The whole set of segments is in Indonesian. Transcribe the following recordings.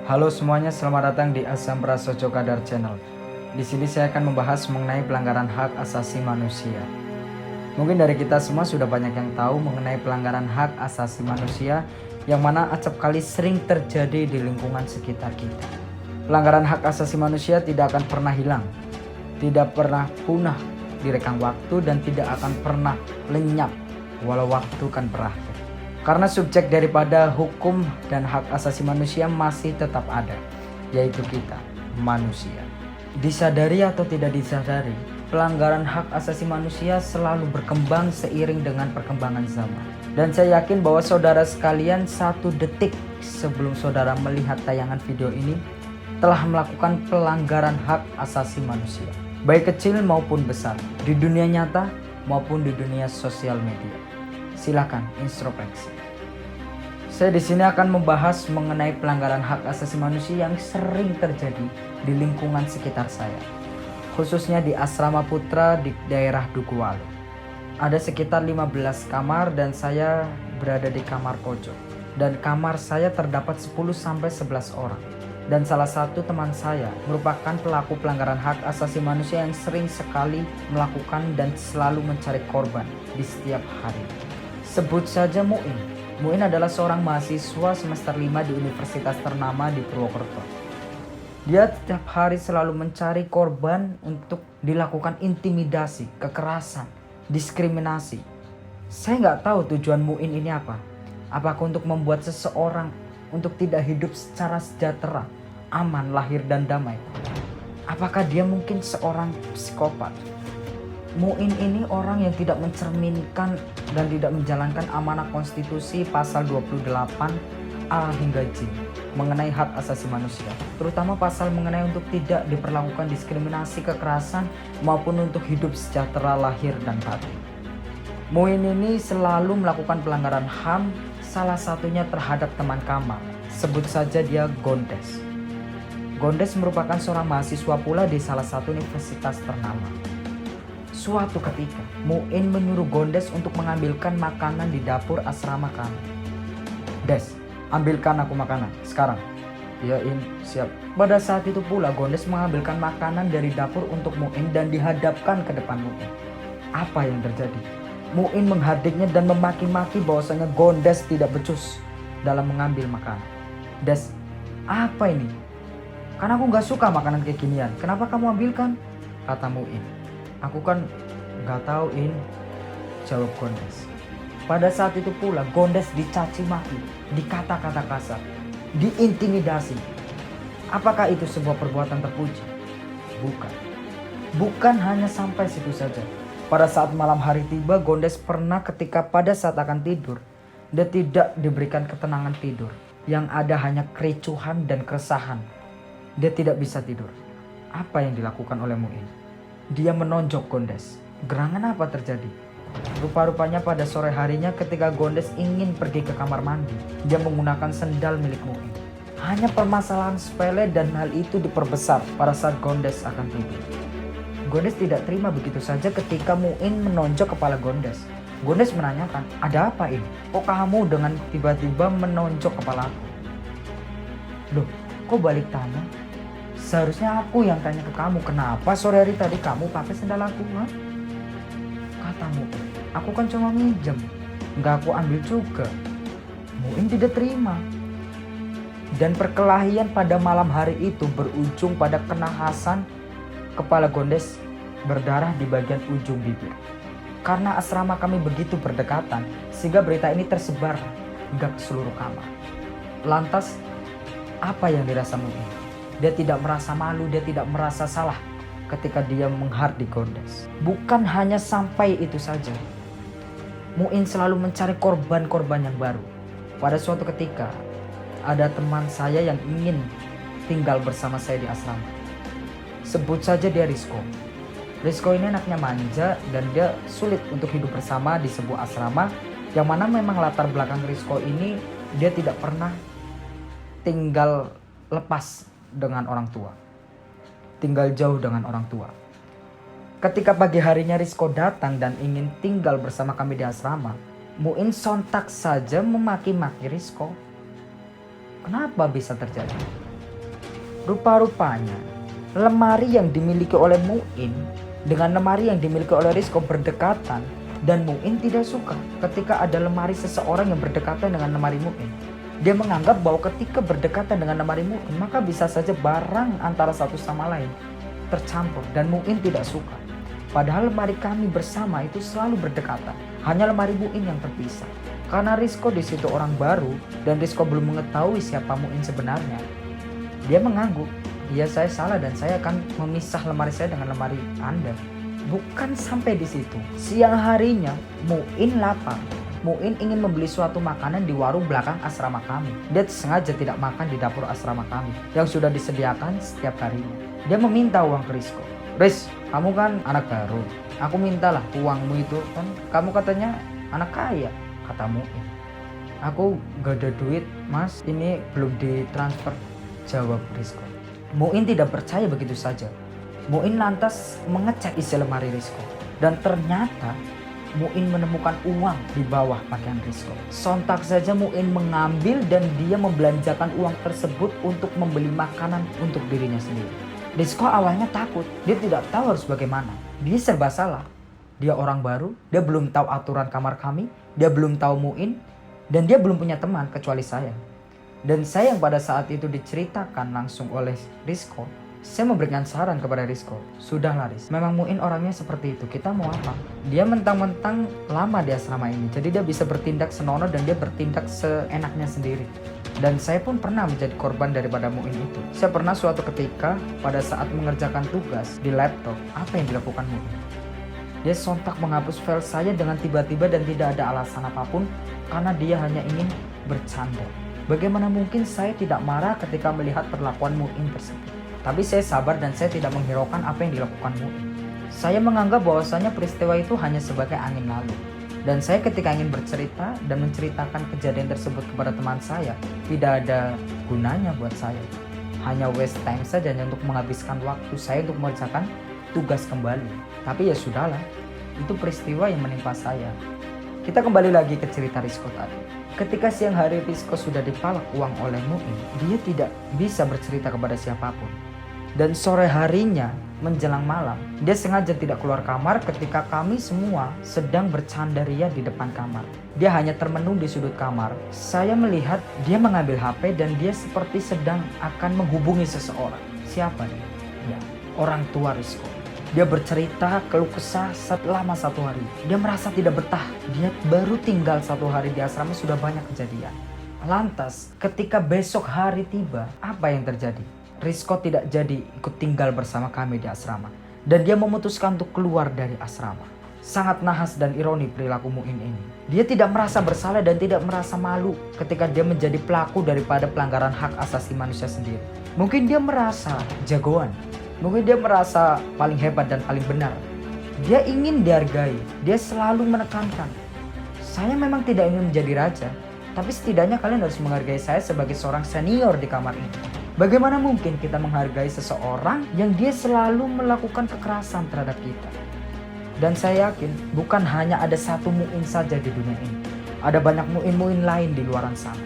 Halo semuanya, selamat datang di Asam Prasojo Kadar Channel. Di sini saya akan membahas mengenai pelanggaran hak asasi manusia. Mungkin dari kita semua sudah banyak yang tahu mengenai pelanggaran hak asasi manusia yang mana acap kali sering terjadi di lingkungan sekitar kita. Pelanggaran hak asasi manusia tidak akan pernah hilang, tidak pernah punah di rekang waktu dan tidak akan pernah lenyap walau waktu kan berakhir. Karena subjek daripada hukum dan hak asasi manusia masih tetap ada, yaitu kita, manusia. Disadari atau tidak disadari, pelanggaran hak asasi manusia selalu berkembang seiring dengan perkembangan zaman. Dan saya yakin bahwa saudara sekalian 1 detik sebelum saudara melihat tayangan video ini telah melakukan pelanggaran hak asasi manusia, baik kecil maupun besar, di dunia nyata maupun di dunia sosial media. Silakan introspeksi. Saya di sini akan membahas mengenai pelanggaran hak asasi manusia yang sering terjadi di lingkungan sekitar saya, khususnya di Asrama Putra di daerah Dukuhwalu. Ada sekitar 15 kamar dan saya berada di kamar pojok. Dan kamar saya terdapat 10-11 orang. Dan salah satu teman saya merupakan pelaku pelanggaran hak asasi manusia yang sering sekali melakukan dan selalu mencari korban di setiap hari. Sebut saja Muin. Muin adalah seorang mahasiswa semester 5 di universitas ternama di Purwokerto. Dia setiap hari selalu mencari korban untuk dilakukan intimidasi, kekerasan, diskriminasi. Saya nggak tahu tujuan Muin ini apa. Apakah untuk membuat seseorang untuk tidak hidup secara sejahtera, aman, lahir dan damai? Apakah dia mungkin seorang psikopat? Muin ini orang yang tidak mencerminkan dan tidak menjalankan amanah konstitusi pasal 28A hingga J mengenai hak asasi manusia, terutama pasal mengenai untuk tidak diperlakukan diskriminasi, kekerasan maupun untuk hidup sejahtera lahir dan batin. Muin ini selalu melakukan pelanggaran HAM, salah satunya terhadap teman kamar. Sebut saja dia Gondes. Gondes merupakan seorang mahasiswa pula di salah satu universitas ternama. Suatu ketika, Muin menyuruh Gondes untuk mengambilkan makanan di dapur asrama kami. Des, ambilkan aku makanan, sekarang. Yain, siap. Pada saat itu pula Gondes mengambilkan makanan dari dapur untuk Muin dan dihadapkan ke depan Muin. Apa yang terjadi? Muin menghardiknya dan memaki-maki bahwasanya Gondes tidak becus dalam mengambil makanan. Des, apa ini? Karena aku gak suka makanan kekinian, kenapa kamu ambilkan? Kata Muin. Aku kan gak tahu In, jawab Gondes. Pada saat itu pula Gondes dicaci maki, dikata-kata kasar, diintimidasi. Apakah itu sebuah perbuatan terpuji? Bukan. Bukan hanya sampai situ saja. Pada saat malam hari tiba, Gondes pernah ketika pada saat akan tidur, dia tidak diberikan ketenangan tidur. Yang ada hanya kericuhan dan keresahan. Dia tidak bisa tidur. Apa yang dilakukan oleh Muin? Dia menonjok Gondes. Gerangan apa terjadi? Rupa-rupanya pada sore harinya ketika Gondes ingin pergi ke kamar mandi, dia menggunakan sendal milik Muin. Hanya permasalahan sepele dan hal itu diperbesar pada saat Gondes akan tidur. Gondes tidak terima begitu saja ketika Muin menonjok kepala Gondes. Gondes menanyakan, ada apa ini? Kok kamu dengan tiba-tiba menonjok kepala aku? Loh, kok balik tanya? Seharusnya aku yang tanya ke kamu, kenapa sore hari tadi kamu pakai sendal aku? Ha? Katamu, aku kan cuma minjem, nggak aku ambil juga. Muin tidak terima. Dan perkelahian pada malam hari itu berujung pada kenahasan kepala Gondes berdarah di bagian ujung bibir. Karena asrama kami begitu berdekatan, sehingga berita ini tersebar hingga ke seluruh kamar. Lantas, apa yang dirasa Muin? Dia tidak merasa malu, dia tidak merasa salah ketika dia menghardik Gondes. Bukan hanya sampai itu saja. Muin selalu mencari korban-korban yang baru. Pada suatu ketika, ada teman saya yang ingin tinggal bersama saya di asrama. Sebut saja dia Rizko. Rizko ini anaknya manja dan dia sulit untuk hidup bersama di sebuah asrama yang mana memang latar belakang Rizko ini dia tidak pernah tinggal lepas dengan orang tua, tinggal jauh dengan orang tua. Ketika pagi harinya Rizko datang dan ingin tinggal bersama kami di asrama, Muin sontak saja memaki-maki Rizko. Kenapa bisa terjadi? Rupa-rupanya lemari yang dimiliki oleh Muin dengan lemari yang dimiliki oleh Rizko berdekatan, dan Muin tidak suka ketika ada lemari seseorang yang berdekatan dengan lemari Muin. Dia menganggap bahwa ketika berdekatan dengan lemari Muin, maka bisa saja barang antara satu sama lain tercampur, dan Muin tidak suka. Padahal lemari kami bersama itu selalu berdekatan, hanya lemari Muin yang terpisah. Karena Rizko di situ orang baru dan Rizko belum mengetahui siapa Muin sebenarnya, dia mengangguk, "Iya, saya salah dan saya akan memisah lemari saya dengan lemari Anda." Bukan sampai di situ. Siang harinya Muin lapar. Muin ingin membeli suatu makanan di warung belakang asrama kami. Dia sengaja tidak makan di dapur asrama kami yang sudah disediakan setiap harinya. Dia meminta uang ke Rizko. "Riz, kamu kan anak baru. Aku mintalah uangmu itu, kan kamu katanya anak kaya," kata Muin. "Aku gak ada duit, Mas. Ini belum ditransfer," jawab Rizko. Muin tidak percaya begitu saja. Muin lantas mengecek isi lemari Rizko, dan ternyata Muin menemukan uang di bawah pakaian Rizko. Sontak saja Muin mengambil dan dia membelanjakan uang tersebut untuk membeli makanan untuk dirinya sendiri. Rizko awalnya takut, dia tidak tahu harus bagaimana. Dia serba salah. Dia orang baru, dia belum tahu aturan kamar kami, dia belum tahu Muin, dan dia belum punya teman kecuali saya. Dan saya yang pada saat itu diceritakan langsung oleh Rizko, saya memberikan saran kepada Rizko. "Sudahlah Riz, memang Muin orangnya seperti itu, kita mau apa?" Dia mentang-mentang lama di asrama ini, jadi dia bisa bertindak senonoh dan dia bertindak seenaknya sendiri. Dan saya pun pernah menjadi korban daripada Muin itu. Saya pernah suatu ketika pada saat mengerjakan tugas di laptop, apa yang dilakukan Muin? Dia sontak menghapus file saya dengan tiba-tiba dan tidak ada alasan apapun karena dia hanya ingin bercanda. Bagaimana mungkin saya tidak marah ketika melihat perlakuan Muin tersebut? Tapi saya sabar dan saya tidak menghiraukan apa yang dilakukan Muin. Saya menganggap bahwasanya peristiwa itu hanya sebagai angin lalu. Dan saya ketika ingin bercerita dan menceritakan kejadian tersebut kepada teman saya, tidak ada gunanya buat saya. Hanya waste time saja untuk menghabiskan waktu saya untuk mengerjakan tugas kembali. Tapi ya sudahlah, itu peristiwa yang menimpa saya. Kita kembali lagi ke cerita Rizko tadi. Ketika siang hari Rizko sudah dipalak uang oleh Muin, dia tidak bisa bercerita kepada siapapun. Dan sore harinya menjelang malam, dia sengaja tidak keluar kamar ketika kami semua sedang bercanda ria di depan kamar. Dia hanya termenung di sudut kamar. Saya melihat dia mengambil HP dan dia seperti sedang akan menghubungi seseorang. Siapa dia? Ya, orang tua Rizko. Dia bercerita keluh kesah selama 1 hari. Dia merasa tidak betah. Dia baru tinggal 1 hari di asrama sudah banyak kejadian. Lantas ketika besok hari tiba, apa yang terjadi? Rizko tidak jadi ikut tinggal bersama kami di asrama. Dan dia memutuskan untuk keluar dari asrama. Sangat nahas dan ironi perilaku Muin ini. Dia tidak merasa bersalah dan tidak merasa malu ketika dia menjadi pelaku daripada pelanggaran hak asasi manusia sendiri. Mungkin dia merasa jagoan. Mungkin dia merasa paling hebat dan paling benar. Dia ingin dihargai. Dia selalu menekankan, "Saya memang tidak ingin menjadi raja, tapi setidaknya kalian harus menghargai saya sebagai seorang senior di kamar ini." Bagaimana mungkin kita menghargai seseorang yang dia selalu melakukan kekerasan terhadap kita? Dan saya yakin bukan hanya ada satu Muin saja di dunia ini. Ada banyak Muin-Muin lain di luar sana.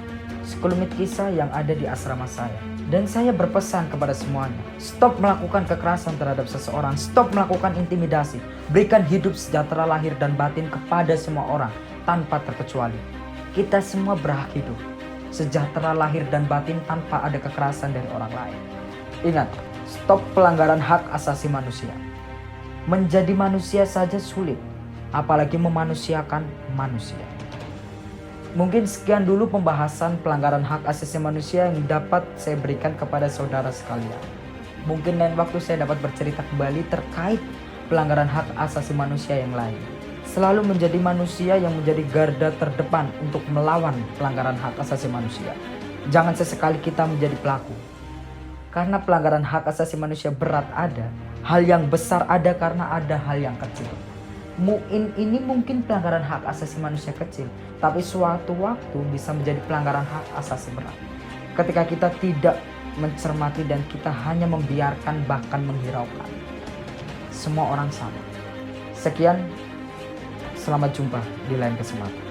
Sekelumit kisah yang ada di asrama saya. Dan saya berpesan kepada semuanya, stop melakukan kekerasan terhadap seseorang, stop melakukan intimidasi. Berikan hidup sejahtera lahir dan batin kepada semua orang tanpa terkecuali. Kita semua berhak hidup sejahtera lahir dan batin tanpa ada kekerasan dari orang lain. Ingat, stop pelanggaran hak asasi manusia. Menjadi manusia saja sulit, apalagi memanusiakan manusia. Mungkin sekian dulu pembahasan pelanggaran hak asasi manusia yang dapat saya berikan kepada saudara sekalian. Mungkin lain waktu saya dapat bercerita kembali terkait pelanggaran hak asasi manusia yang lain. Selalu menjadi manusia yang menjadi garda terdepan untuk melawan pelanggaran hak asasi manusia. Jangan sesekali kita menjadi pelaku. Karena pelanggaran hak asasi manusia berat ada, hal yang besar ada karena ada hal yang kecil. Muin ini mungkin pelanggaran hak asasi manusia kecil, tapi suatu waktu bisa menjadi pelanggaran hak asasi berat. Ketika kita tidak mencermati dan kita hanya membiarkan bahkan menghiraukan. Semua orang sama. Sekian, selamat jumpa di lain kesempatan.